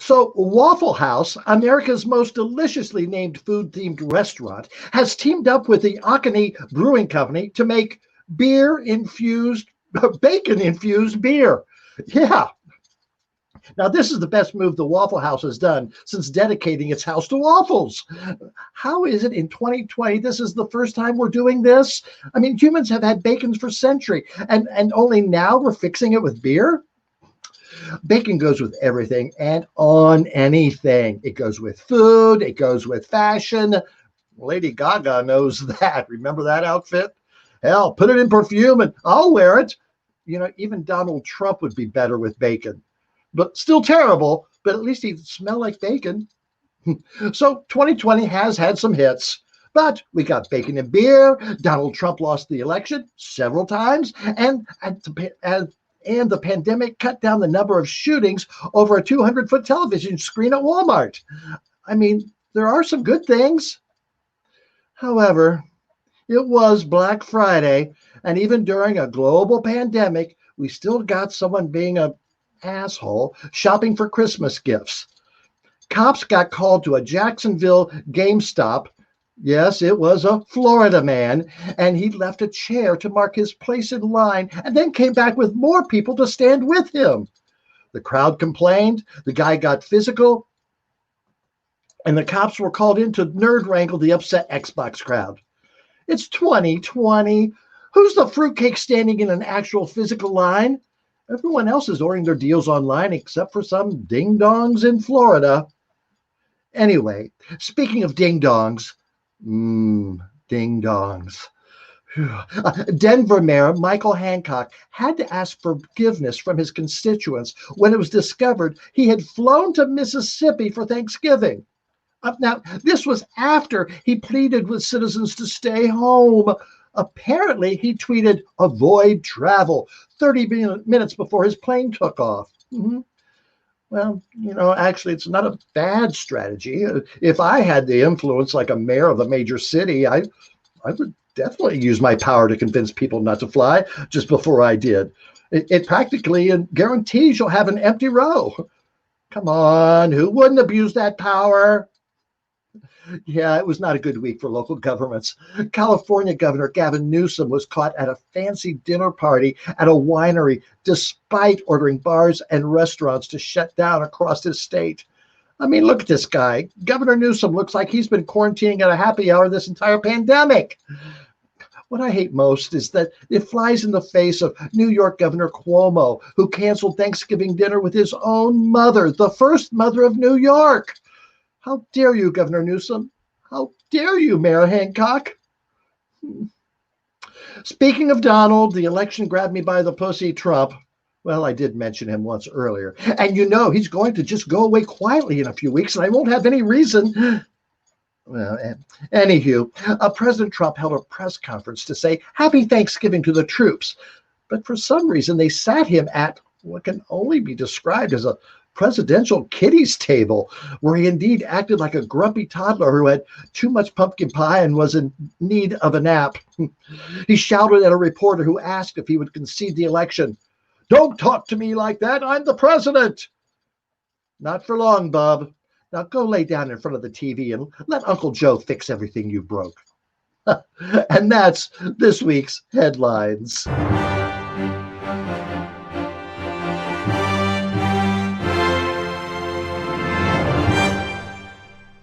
So, Waffle House, America's most deliciously named food-themed restaurant, has teamed up with the Akane Brewing Company to make beer-infused, bacon-infused beer. Yeah. Now, this is the best move the Waffle House has done since dedicating its house to waffles. How is it in 2020 this is the first time we're doing this? I mean, humans have had bacon for centuries, and only now we're fixing it with beer? Bacon goes with everything and on anything. It goes with food, it goes with fashion. Lady Gaga knows that. Remember that outfit? Hell, put it in perfume and I'll wear it. You know, even Donald Trump would be better with bacon. But still terrible, but at least he'd smell like bacon. So 2020 has had some hits. But we got bacon and beer. Donald Trump lost the election several times, and the pandemic cut down the number of shootings over a 200-foot television screen at Walmart. I mean, there are some good things. However, it was Black Friday, and even during a global pandemic, we still got someone being an asshole shopping for Christmas gifts. Cops got called to a Jacksonville GameStop. Yes, it was a Florida man, and he left a chair to mark his place in line and then came back with more people to stand with him. The crowd complained, the guy got physical, and the cops were called in to nerd wrangle the upset Xbox crowd. It's 2020. Who's the fruitcake standing in an actual physical line? Everyone else is ordering their deals online except for some ding-dongs in Florida. Anyway, speaking of ding-dongs, ding-dongs. Denver Mayor Michael Hancock had to ask forgiveness from his constituents when it was discovered he had flown to Mississippi for Thanksgiving. Now, this was after he pleaded with citizens to stay home. Apparently, he tweeted, "Avoid travel," 30 minutes before his plane took off. Well, you know, actually, it's not a bad strategy. If I had the influence like a mayor of a major city, I would definitely use my power to convince people not to fly just before I did. It practically guarantees you'll have an empty row. Come on, who wouldn't abuse that power? Yeah, it was not a good week for local governments. California Governor Gavin Newsom was caught at a fancy dinner party at a winery despite ordering bars and restaurants to shut down across his state. I mean, look at this guy. Governor Newsom looks like he's been quarantining at a happy hour this entire pandemic. What I hate most is that it flies in the face of New York Governor Cuomo, who canceled Thanksgiving dinner with his own mother, the first mother of New York. How dare you, Governor Newsom? How dare you, Mayor Hancock? Speaking of Donald, the election grabbed me by the pussy, Trump. Well, I did mention him once earlier. And you know he's going to just go away quietly in a few weeks, and I won't have any reason. Well, anywho, President Trump held a press conference to say Happy Thanksgiving to the troops. But for some reason, they sat him at what can only be described as a presidential kiddies table, where he indeed acted like a grumpy toddler who had too much pumpkin pie and was in need of a nap. He shouted at a reporter who asked if he would concede the election. "Don't talk to me like that. I'm the president." Not for long, bub. Now go lay down in front of the TV and let Uncle Joe fix everything you broke. And that's this week's headlines.